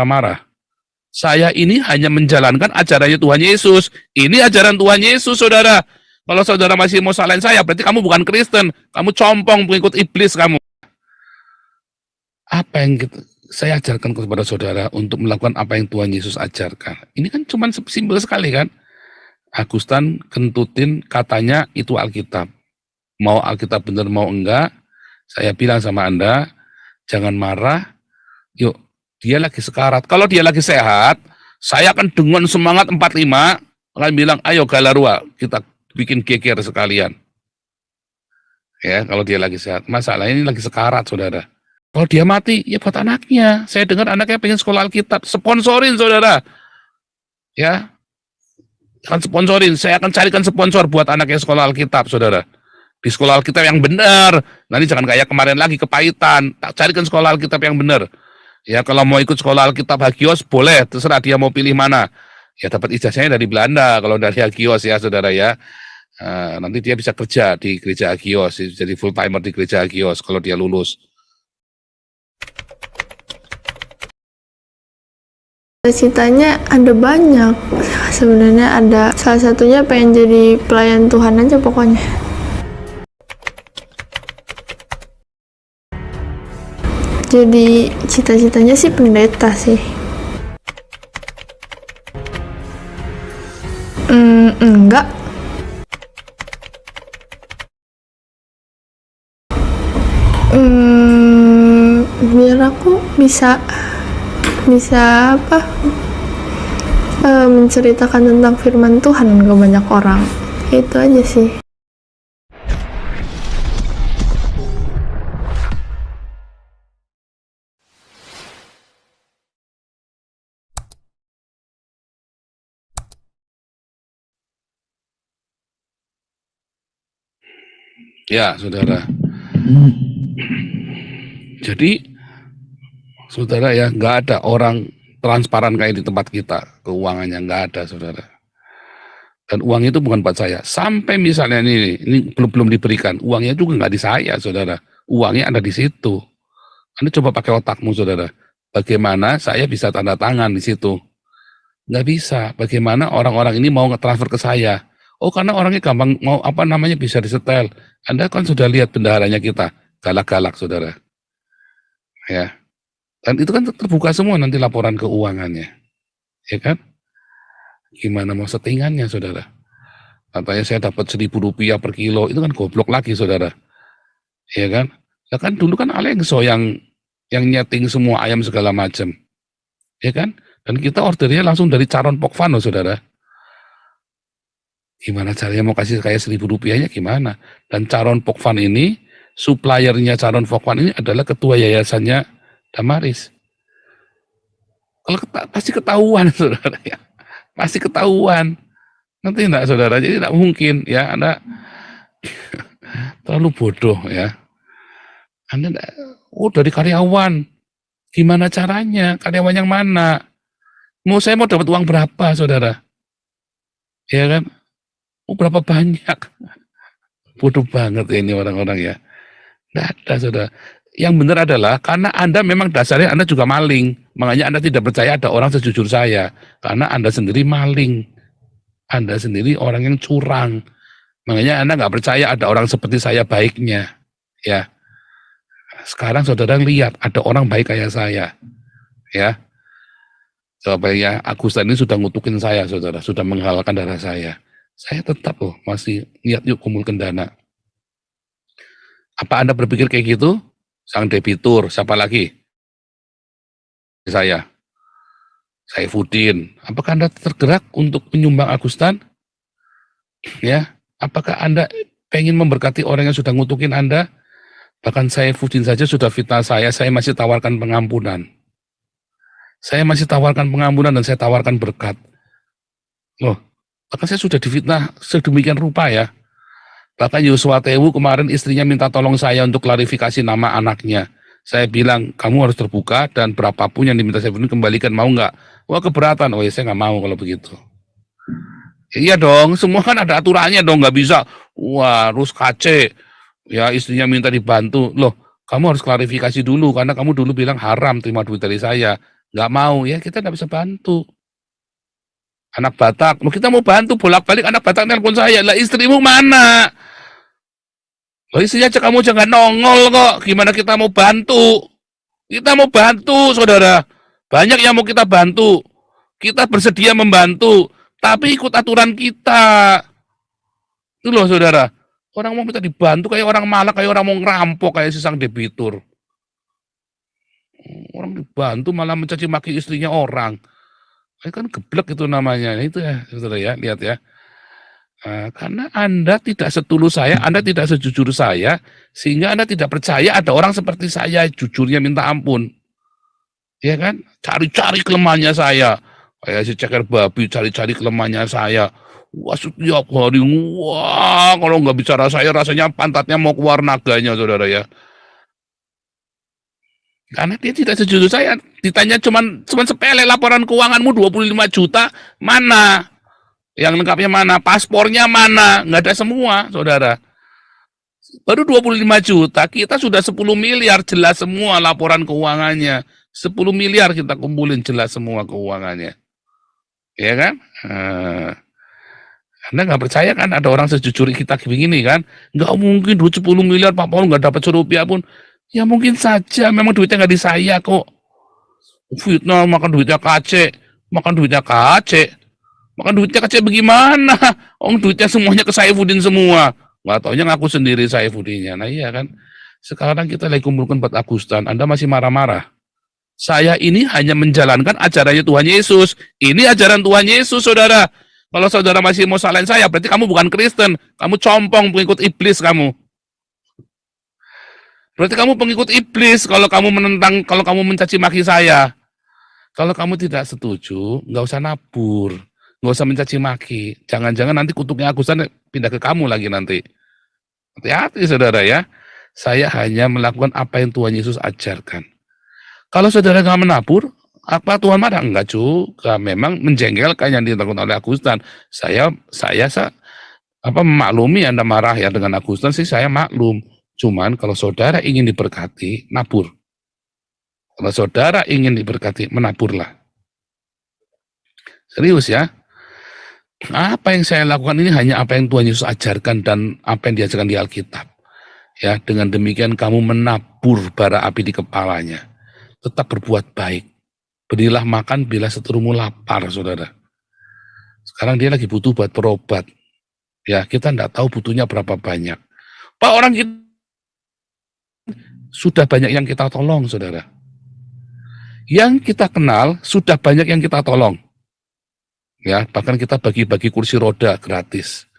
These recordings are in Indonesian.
marah. Saya ini hanya menjalankan ajarannya Tuhan Yesus. Ini ajaran Tuhan Yesus, saudara. Kalau saudara masih mau salahin saya, berarti kamu bukan Kristen. Kamu compong, pengikut iblis kamu. Apa yang saya ajarkan kepada saudara untuk melakukan apa yang Tuhan Yesus ajarkan? Ini kan cuma simpel sekali kan? Agustan kentutin katanya itu Alkitab. Mau Alkitab benar mau enggak, saya bilang sama Anda, jangan marah, yuk, dia lagi sekarat. Kalau dia lagi sehat, saya akan dengan semangat 45, akan bilang, ayo Galarua, kita bikin geger sekalian. Ya, kalau dia lagi sehat. Masalah ini lagi sekarat, saudara. Kalau dia mati, ya buat anaknya. Saya dengar anaknya pengen sekolah Alkitab, sponsorin, saudara. Ya, akan sponsorin, saya akan carikan sponsor buat anaknya sekolah Alkitab, saudara. Di sekolah Alkitab yang benar. Nanti jangan kayak kemarin lagi kepahitan. Carikan sekolah Alkitab yang benar. Ya kalau mau ikut sekolah Alkitab Hagios boleh, terserah dia mau pilih mana. Ya dapat ijazahnya dari Belanda kalau dari Hagios ya saudara ya. Nanti dia bisa kerja di gereja Hagios, jadi full timer di gereja Hagios kalau dia lulus. Cita-citanya ada banyak. Sebenarnya ada salah satunya pengen jadi pelayan Tuhan aja pokoknya. Jadi cita-citanya sih pendeta sih. Enggak. Biar aku bisa apa? Menceritakan tentang firman Tuhan ke banyak orang. Itu aja sih. Ya, saudara. Jadi, saudara ya, nggak ada orang transparan kayak di tempat kita, keuangannya nggak ada, saudara. Dan uang itu bukan buat saya. Sampai misalnya ini belum diberikan, uangnya juga nggak di saya, saudara. Uangnya ada di situ. Anda coba pakai otakmu, saudara. Bagaimana saya bisa tanda tangan di situ? Nggak bisa. Bagaimana orang-orang ini mau nge-transfer ke saya? Oh, karena orangnya gampang mau bisa disetel. Anda kan sudah lihat bendaharanya kita, galak-galak, saudara. Ya. Dan itu kan terbuka semua nanti laporan keuangannya. Ya kan? Gimana mau settingannya, saudara? Katanya saya dapat Rp1.000 per kilo, itu kan goblok lagi, saudara. Ya kan? Ya kan dulu kan Alexo yang nyeting semua ayam segala macam. Ya kan? Dan kita ordernya langsung dari Caron Pokvano, saudara. Gimana caranya mau kasih kayak Rp1.000-nya gimana? Dan Caron Pokvan ini, suppliernya Caron Pokvan ini adalah ketua yayasannya Damaris. Kalau pasti ketahuan, saudara ya. Pasti ketahuan. Nanti enggak, saudara? Jadi tidak mungkin ya, Anda terlalu bodoh ya. Anda enggak, dari karyawan. Gimana caranya? Karyawan yang mana? Saya mau dapat uang berapa, saudara? Ya kan? Berapa banyak? Bodoh banget ya ini orang-orang ya. Nggak ada, saudara. Yang benar adalah karena Anda memang dasarnya Anda juga maling. Makanya Anda tidak percaya ada orang sejujur saya. Karena Anda sendiri maling. Anda sendiri orang yang curang. Makanya Anda nggak percaya ada orang seperti saya baiknya. Ya. Sekarang saudara lihat ada orang baik kayak saya. Ya. Coba ya, Agustan ini sudah ngutukin saya, saudara. Sudah menghalalkan darah saya. Saya tetap masih niat yuk kumpulkan dana. Apa Anda berpikir kayak gitu? Sang debitur, siapa lagi? Saya Saifuddin. Apakah Anda tergerak untuk menyumbang Agustan? Ya, apakah Anda pengen memberkati orang yang sudah ngutukin Anda? Bahkan Saifuddin saja sudah fitnah saya masih tawarkan pengampunan. Saya masih tawarkan pengampunan dan saya tawarkan berkat. Loh, bahkan saya sudah difitnah sedemikian rupa ya. Bahkan Yosua Tewu kemarin istrinya minta tolong saya untuk klarifikasi nama anaknya. Saya bilang, kamu harus terbuka dan berapapun yang diminta Saifuddin kembalikan, mau nggak? Wah, keberatan. Oh ya, saya nggak mau kalau begitu. Iya dong, semua kan ada aturannya dong, nggak bisa. Wah, harus kace. Ya, istrinya minta dibantu. Loh, kamu harus klarifikasi dulu, karena kamu dulu bilang haram terima duit dari saya. nggak mau, ya kita nggak bisa bantu. Anak Batak, kita mau bantu bolak-balik, anak Batak nelpon saya, lah istrimu mana? Oh, istrinya aja kamu jangan nongol kok, gimana kita mau bantu? Kita mau bantu, saudara. Banyak yang mau kita bantu. Kita bersedia membantu, tapi ikut aturan kita. Itu loh, saudara. Orang mau minta dibantu kayak orang malak, kayak orang mau ngerampok, kayak sesang debitur. Orang dibantu malah mencaci maki istrinya orang. Kan geblek itu namanya. Itu ya, saudara ya, lihat ya. Karena Anda tidak setulus saya, Anda tidak sejujur saya, sehingga Anda tidak percaya ada orang seperti saya, jujurnya minta ampun. Ya kan? Cari-cari kelemahannya saya. Kayak si ceker babi, cari-cari kelemahannya saya. Wah, setiap hari, wah, kalau nggak bicara saya, rasanya pantatnya mau keluar naganya, saudara ya. Karena dia tidak sejujur saya. Ditanya cuman sepele, laporan keuanganmu 25 juta, mana? Yang lengkapnya mana? Paspornya mana? Nggak ada semua, saudara. Baru 25 juta, kita sudah 10 miliar, jelas semua laporan keuangannya. 10 miliar kita kumpulin, jelas semua keuangannya. Ya kan? Anda nggak percaya kan ada orang sejujur kita begini kan? Nggak mungkin duit 10 miliar Pak Paul nggak dapat serupiah pun. Ya mungkin saja, memang duitnya nggak di saya kok. Fitnah, makan duitnya KC, makan duitnya KC. Makan duitnya KC bagaimana? Duitnya semuanya ke Saifuddin semua. Nggak taunya ngaku sendiri Saifuddinnya. Nah iya kan? Sekarang kita lagi kumpulkan 4 Agustan, Anda masih marah-marah. Saya ini hanya menjalankan ajarannya Tuhan Yesus. Ini ajaran Tuhan Yesus, saudara. Kalau saudara masih mau salahin saya, berarti kamu bukan Kristen. Kamu compong, pengikut iblis kamu. Berarti kamu pengikut iblis kalau kamu menentang, kalau kamu mencaci maki saya. Kalau kamu tidak setuju, nggak usah nabur. Nggak usah mencaci maki. Jangan-jangan nanti kutuknya Agustan pindah ke kamu lagi nanti. Hati-hati, saudara ya. Saya hanya melakukan apa yang Tuhan Yesus ajarkan. Kalau saudara nggak menabur, apa Tuhan marah? Enggak juga, memang menjengkelkan yang dilakukan oleh Agustan. Saya memaklumi Anda marah ya dengan Agustan sih, saya maklum. Cuman kalau saudara ingin diberkati, nabur. Kalau saudara ingin diberkati, menaburlah. Serius ya. Apa yang saya lakukan ini hanya apa yang Tuhan Yesus ajarkan dan apa yang diajarkan di Alkitab. Ya, dengan demikian kamu menabur bara api di kepalanya. Tetap berbuat baik. Berilah makan bila seterumu lapar, saudara. Sekarang dia lagi butuh buat berobat. Ya, kita enggak tahu butuhnya berapa banyak. Pak, orang kita sudah banyak yang kita tolong, saudara. Yang kita kenal sudah banyak yang kita tolong. Ya, bahkan kita bagi-bagi kursi roda gratis.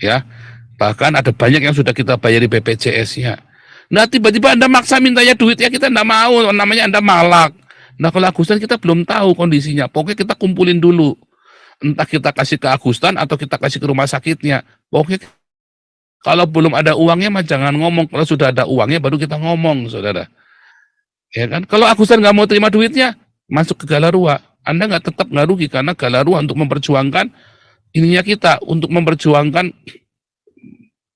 Ya, bahkan ada banyak yang sudah kita bayari BPJS-nya. Nah, tiba-tiba Anda maksa mintanya duit, ya kita enggak mau, namanya Anda malak. Nah, kalau Agustan kita belum tahu kondisinya, pokoknya kita kumpulin dulu. Entah kita kasih ke Agustan atau kita kasih ke rumah sakitnya. Pokoknya kalau belum ada uangnya mah jangan ngomong, kalau sudah ada uangnya baru kita ngomong, saudara. Ya kan? Kalau Agustan nggak mau terima duitnya, masuk ke Galarua. Anda nggak rugi karena Galarua untuk memperjuangkan ininya kita, untuk memperjuangkan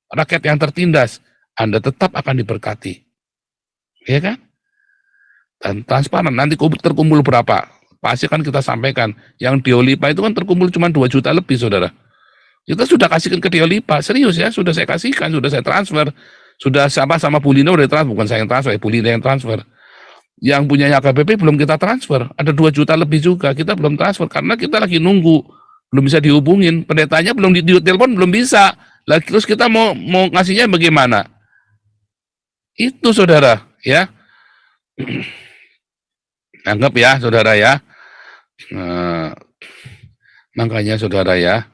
rakyat yang tertindas. Anda tetap akan diberkati. Ya kan? Dan transparan, nanti terkumpul berapa? Pasti kan kita sampaikan. Yang Diolipa itu kan terkumpul cuma 2 juta lebih, saudara. Kita sudah kasihkan ke Diolipa, serius ya, sudah saya kasihkan, sudah saya transfer. Sudah sama Bu Lina udah transfer, bukan saya yang transfer, Bu Lina yang transfer. Yang punyanya KBP belum kita transfer, ada 2 juta lebih juga, kita belum transfer, karena kita lagi nunggu, belum bisa dihubungin, pendetanya belum di telepon, belum bisa. Lagi terus kita mau ngasihnya bagaimana? Itu, saudara, ya. Anggap ya, saudara ya. Makanya saudara ya,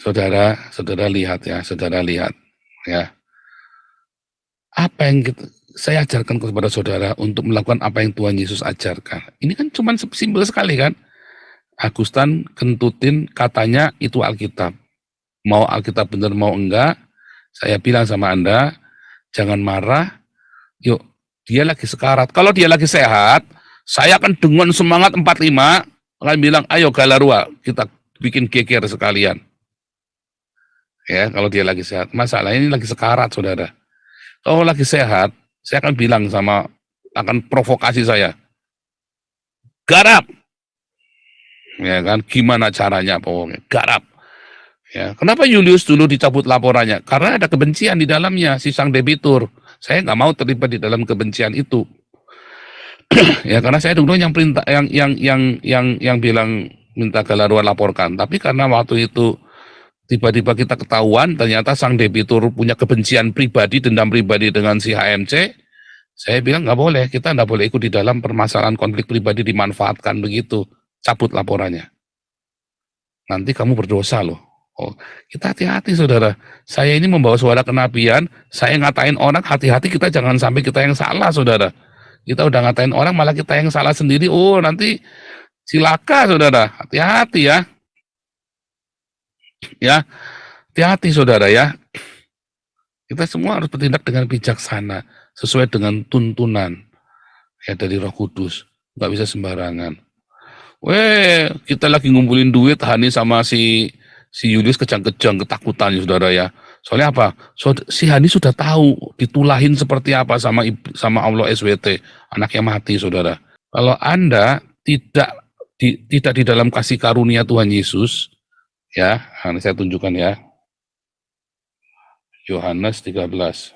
saudara lihat ya, apa yang saya ajarkan kepada saudara untuk melakukan apa yang Tuhan Yesus ajarkan. Ini kan cuma simpel sekali kan. Agustan kentutin katanya itu Alkitab. Mau Alkitab benar mau enggak, saya bilang sama Anda, jangan marah. Yuk, dia lagi sekarat. Kalau dia lagi sehat, saya akan dengan semangat 45 akan bilang, ayo Galarua, kita bikin geger sekalian. Ya, kalau dia lagi sehat. Masalahnya ini lagi sekarat, saudara. Kalau lagi sehat, saya akan bilang sama akan provokasi saya. Garap, ya kan? Gimana caranya pokoknya? Garap. Ya, kenapa Julius dulu dicabut laporannya? Karena ada kebencian di dalamnya, si sang debitur. Saya nggak mau terlibat di dalam kebencian itu. Ya, karena saya dulu yang perintah, yang bilang minta Galaruan laporkan. Tapi karena waktu itu tiba-tiba kita ketahuan, ternyata sang debitur punya kebencian pribadi, dendam pribadi dengan si HMC. Saya bilang nggak boleh, kita nggak boleh ikut di dalam permasalahan konflik pribadi dimanfaatkan begitu. Cabut laporannya. Nanti kamu berdosa loh. Oh, kita hati-hati saudara. Saya ini membawa suara kenabian, saya ngatain orang, hati-hati kita jangan sampai kita yang salah saudara. Kita udah ngatain orang malah kita yang salah sendiri. Oh, nanti cilaka saudara. Hati-hati ya. Ya, hati-hati saudara ya. Kita semua harus bertindak dengan bijaksana, sesuai dengan tuntunan ya dari Roh Kudus. Nggak bisa sembarangan. Kita lagi ngumpulin duit, Hani sama si Julius kejang-kejang ketakutan ya saudara ya. Soalnya apa? Si Hani sudah tahu ditulahin seperti apa sama Allah SWT, anaknya mati saudara. Kalau Anda tidak di dalam kasih karunia Tuhan Yesus, ya, ini saya tunjukkan ya. Yohanes 13.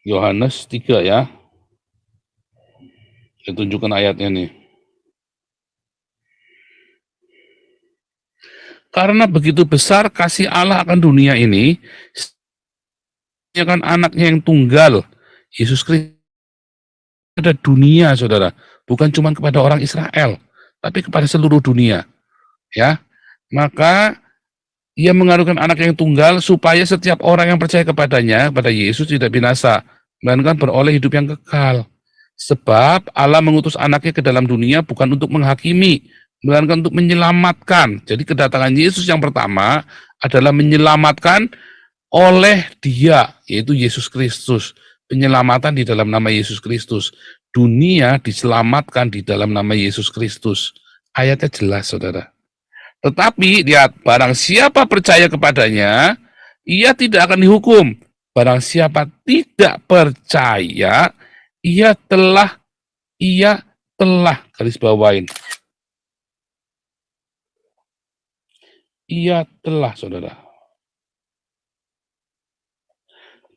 Yohanes 3 ya. Saya tunjukkan ayatnya nih. Karena begitu besar kasih Allah akan dunia ini, kan anaknya yang tunggal, Yesus Kristus, kepada dunia, saudara. Bukan cuma kepada orang Israel, tapi kepada seluruh dunia. Ya, maka ia mengaruniakan anak yang tunggal supaya setiap orang yang percaya kepadanya, pada Yesus, tidak binasa, melainkan beroleh hidup yang kekal. Sebab Allah mengutus anaknya ke dalam dunia bukan untuk menghakimi, melainkan untuk menyelamatkan. Jadi kedatangan Yesus yang pertama adalah menyelamatkan oleh Dia, yaitu Yesus Kristus. Penyelamatan di dalam nama Yesus Kristus. Dunia diselamatkan di dalam nama Yesus Kristus. Ayatnya jelas, saudara. Tetapi lihat, barang siapa percaya kepadanya, ia tidak akan dihukum. Barang siapa tidak percaya, ia telah garis bawain. Ia telah, saudara,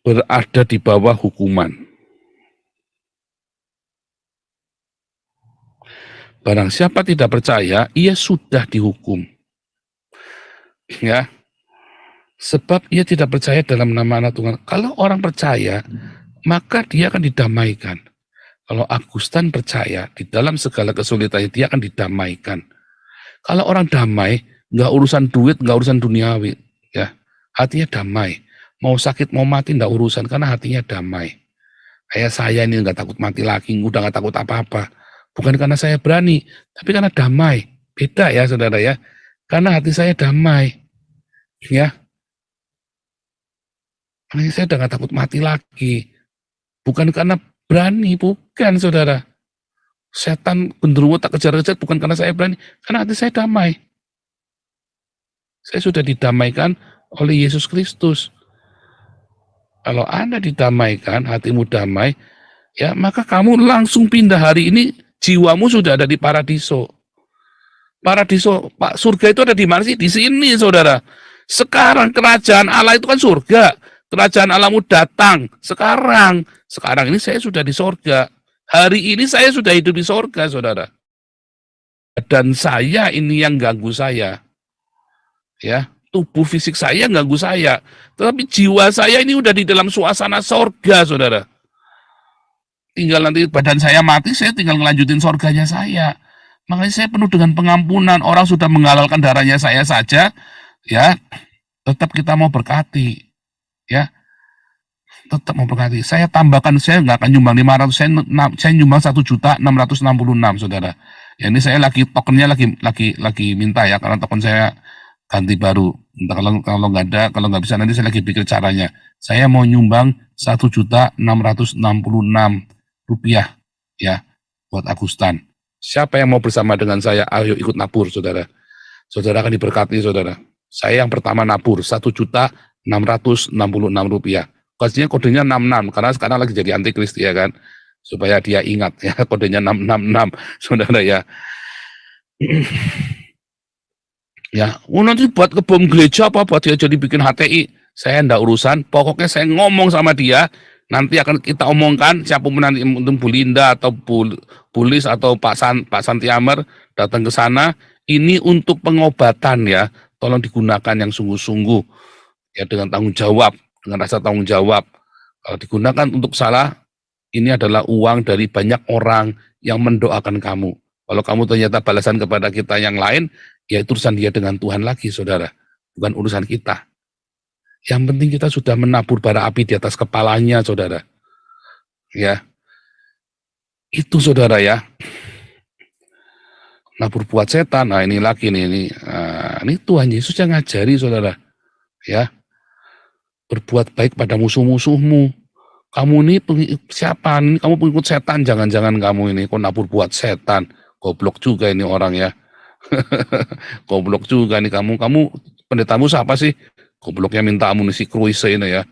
berada di bawah hukuman. Barang siapa tidak percaya, ia sudah dihukum. Ya, sebab ia tidak percaya dalam nama anak Tuhan. Kalau orang percaya, maka dia akan didamaikan. Kalau Agustan percaya, di dalam segala kesulitannya dia akan didamaikan. Kalau orang damai, nggak urusan duit, nggak urusan duniawi, ya, hatinya damai. Mau sakit, mau mati, nggak urusan, karena hatinya damai. Kayak saya ini nggak takut mati lagi, udah nggak takut apa-apa. Bukan karena saya berani, tapi karena damai. Beda ya saudara ya, karena hati saya damai. Ya, karena saya udah nggak takut mati lagi. Bukan karena berani, bukan saudara. Setan genderuwo tak kejar-kejar bukan karena saya berani, karena hati saya damai. Saya sudah didamaikan oleh Yesus Kristus. Kalau Anda didamaikan, hatimu damai, ya maka kamu langsung pindah hari ini, jiwamu sudah ada di paradiso. Paradiso, Pak, surga itu ada di mana sih? Di sini, saudara. Sekarang kerajaan Allah itu kan surga. Kerajaan Allahmu datang. Sekarang ini saya sudah di surga. Hari ini saya sudah hidup di surga, saudara. Dan saya ini yang ganggu saya. Ya, tubuh fisik saya ganggu saya. Tetapi jiwa saya ini udah di dalam suasana surga, saudara. Tinggal nanti badan saya mati, saya tinggal ngelanjutin surganya saya. Makanya saya penuh dengan pengampunan. Orang sudah menghalalkan darahnya saya saja, ya, tetap kita mau berkati, ya, tetap mau berkati. Saya tambahkan, saya nggak akan nyumbang 500, saya nyumbang 1.666, saudara. Ya, ini saya lagi tokennya lagi minta ya, karena token saya ganti baru. Entah kalau nggak ada, kalau nggak bisa nanti saya lagi pikir caranya. Saya mau nyumbang 1.666.000 rupiah ya buat Agustan. Siapa yang mau bersama dengan saya? Ayo ikut nabur, saudara. Saudara akan diberkati, saudara. Saya yang pertama nabur 1.666.000 rupiah. Kodenya 66 karena sekarang lagi jadi antikris ya kan, supaya dia ingat ya kodenya 666, saudara ya. Ya, nanti buat kebom gereja apa buat dia jadi bikin HTI, saya ndak urusan. Pokoknya saya ngomong sama dia, nanti akan kita omongkan siapapun nanti Bu Linda atau Bulis atau Pak Santi Amer datang ke sana. Ini untuk pengobatan ya, tolong digunakan yang sungguh-sungguh ya, dengan tanggung jawab, dengan rasa tanggung jawab. Kalau digunakan untuk salah, ini adalah uang dari banyak orang yang mendoakan kamu. Kalau kamu ternyata balasan kepada kita yang lain, ya itu urusan dia dengan Tuhan lagi, saudara. Bukan urusan kita. Yang penting kita sudah menabur bara api di atas kepalanya, saudara. Ya, itu saudara ya. Nabur buat setan. Nah ini lagi nih, ini Tuhan Yesus yang ngajari, saudara. Ya, berbuat baik pada musuh-musuhmu. Kamu ini siapa? Ini kamu pengikut setan, jangan-jangan kamu ini kok nabur buat setan. Goblok juga ini orang ya. Goblok juga nih kamu pendetamu siapa sih? Gobloknya minta amunisi kruise ini ya.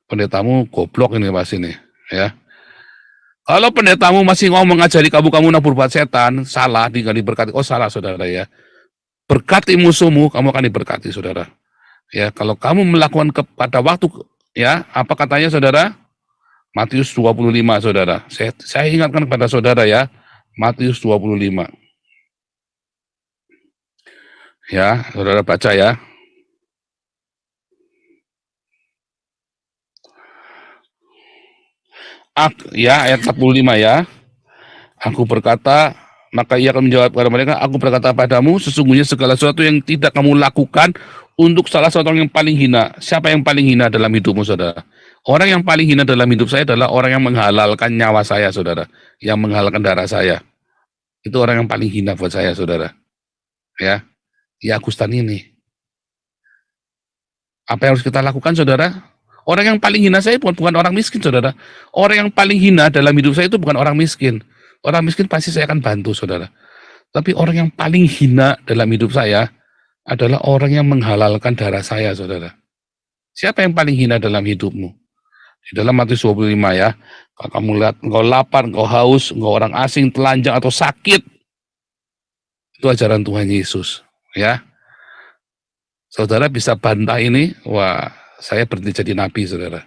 Pendetamu goblok ini pasti nih ya. Kalau pendetamu masih ngomong ngajari kamu nabur buat setan, salah, nggak diberkati. Oh salah, saudara ya. Berkati musuhmu, kamu akan diberkati, saudara. Ya, kalau kamu melakukan pada waktu ya, apa katanya, saudara? Matius 25, saudara. Saya ingatkan kepada saudara ya, Matius 25. Ya, saudara baca ya. Ya, ayat 45 ya. Aku berkata, maka ia akan menjawab kepada mereka, aku berkata padamu, sesungguhnya segala sesuatu yang tidak kamu lakukan untuk salah satu orang yang paling hina. Siapa yang paling hina dalam hidupmu, saudara? Orang yang paling hina dalam hidup saya adalah orang yang menghalalkan nyawa saya, saudara. Yang menghalalkan darah saya. Itu orang yang paling hina buat saya, saudara. Ya, Agustan ini. Apa yang harus kita lakukan, saudara? Orang yang paling hina saya bukan orang miskin, saudara. Orang yang paling hina dalam hidup saya itu bukan orang miskin. Orang miskin pasti saya akan bantu, saudara. Tapi orang yang paling hina dalam hidup saya adalah orang yang menghalalkan darah saya, saudara. Siapa yang paling hina dalam hidupmu? Di dalam Matius 25 ya. Kalau kamu lihat, engkau lapar, engkau haus, engkau orang asing, telanjang atau sakit. Itu ajaran Tuhan Yesus. Ya. Saudara bisa bantah ini, wah, saya berhenti jadi nabi, saudara.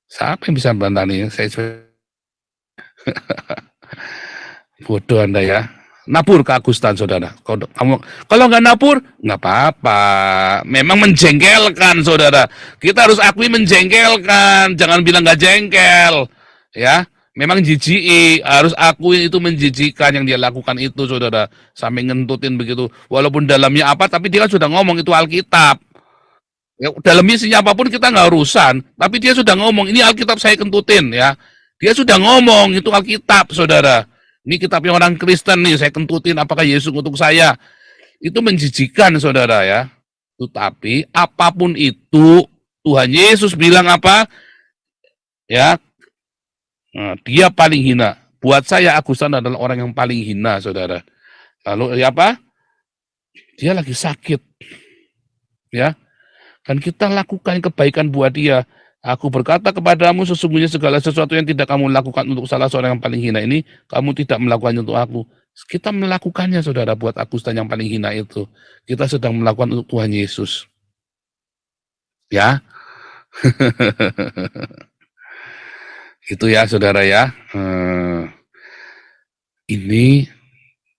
Siapa yang bisa bantah ini? Saya bodoh Anda ya. Nabur ke Agustan, saudara. Kalau nggak nabur, nggak apa-apa. Memang menjengkelkan, saudara. Kita harus akui menjengkelkan. Jangan bilang nggak jengkel. Ya, memang jijik. Harus akui itu menjijikan yang dia lakukan itu, saudara. Sampai ngentutin begitu. Walaupun dalamnya apa, tapi dia kan sudah ngomong itu Alkitab. Ya, dalamnya isinya apapun kita nggak urusan. Tapi dia sudah ngomong, ini Alkitab saya kentutin ya. Dia sudah ngomong, itu Alkitab, saudara. Ini kitabnya orang Kristen nih, saya kentutin apakah Yesus untuk saya. Itu menjijikan, saudara ya. Tetapi apapun itu, Tuhan Yesus bilang apa? Ya, dia paling hina. Buat saya, Agustan adalah orang yang paling hina, saudara. Lalu ya apa? Dia lagi sakit. Ya, dan kita lakukan kebaikan buat dia. Aku berkata kepadamu, sesungguhnya segala sesuatu yang tidak kamu lakukan untuk salah seorang yang paling hina ini, kamu tidak melakukannya untuk aku. Kita melakukannya, saudara, buat Agustan yang paling hina itu. Kita sedang melakukan untuk Tuhan Yesus. Ya. Itu ya, saudara ya. Ini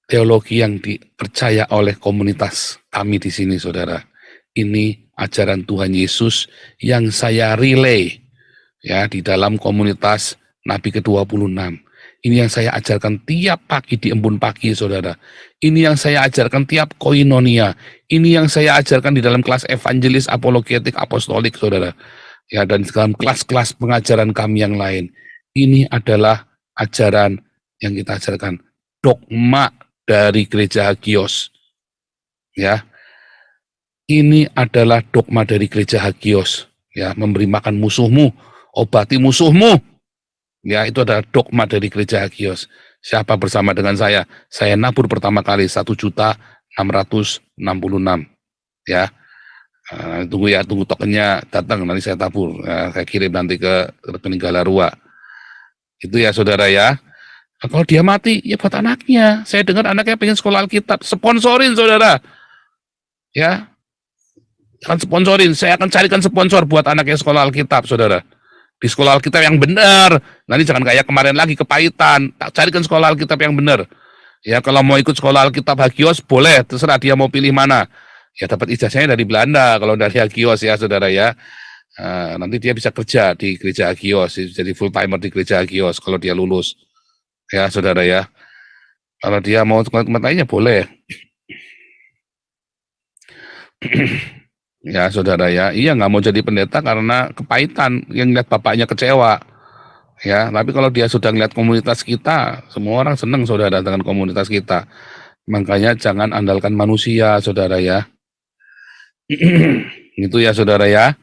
teologi yang dipercaya oleh komunitas kami di sini, saudara. Ini ajaran Tuhan Yesus yang saya relay ya di dalam komunitas Nabi ke-26. Ini yang saya ajarkan tiap pagi di embun pagi, saudara. Ini yang saya ajarkan tiap koinonia. Ini yang saya ajarkan di dalam kelas evangelis, apologetik, apostolik, saudara. Ya, dan dalam kelas-kelas pengajaran kami yang lain. Ini adalah ajaran yang kita ajarkan. Dogma dari gereja Hagios. Ya. Ini adalah dogma dari gereja Hagios, ya, memberi makan musuhmu, obati musuhmu. Ya, itu adalah dogma dari gereja Hagios. Siapa bersama dengan saya nabur pertama kali 1.666.000. Ya, tunggu tokennya datang, nanti saya tabur. Saya kirim nanti ke rekening Galarua. Itu ya saudara ya. Nah, kalau dia mati, ya buat anaknya. Saya dengar anaknya pengen sekolah Alkitab, sponsorin saudara. Ya, akan sponsorin. Saya akan carikan sponsor buat anaknya sekolah Alkitab, saudara. Di sekolah Alkitab yang benar. Nanti jangan kayak kemarin lagi kepahitan. Tak carikan sekolah Alkitab yang benar. Ya, kalau mau ikut sekolah Alkitab Hagios boleh, terserah dia mau pilih mana. Ya, dapat ijazahnya dari Belanda kalau dari Hagios ya, saudara ya. Nanti dia bisa kerja di gereja Hagios, jadi full timer di gereja Hagios kalau dia lulus. Ya, saudara ya. Kalau dia mau tempat lainnya boleh. Ya, saudara ya. Iya, nggak mau jadi pendeta karena kepahitan yang lihat bapaknya kecewa. Ya, tapi kalau dia sudah ngeliat komunitas kita, semua orang senang saudara dengan komunitas kita. Makanya jangan andalkan manusia, saudara ya. Itu ya, saudara ya.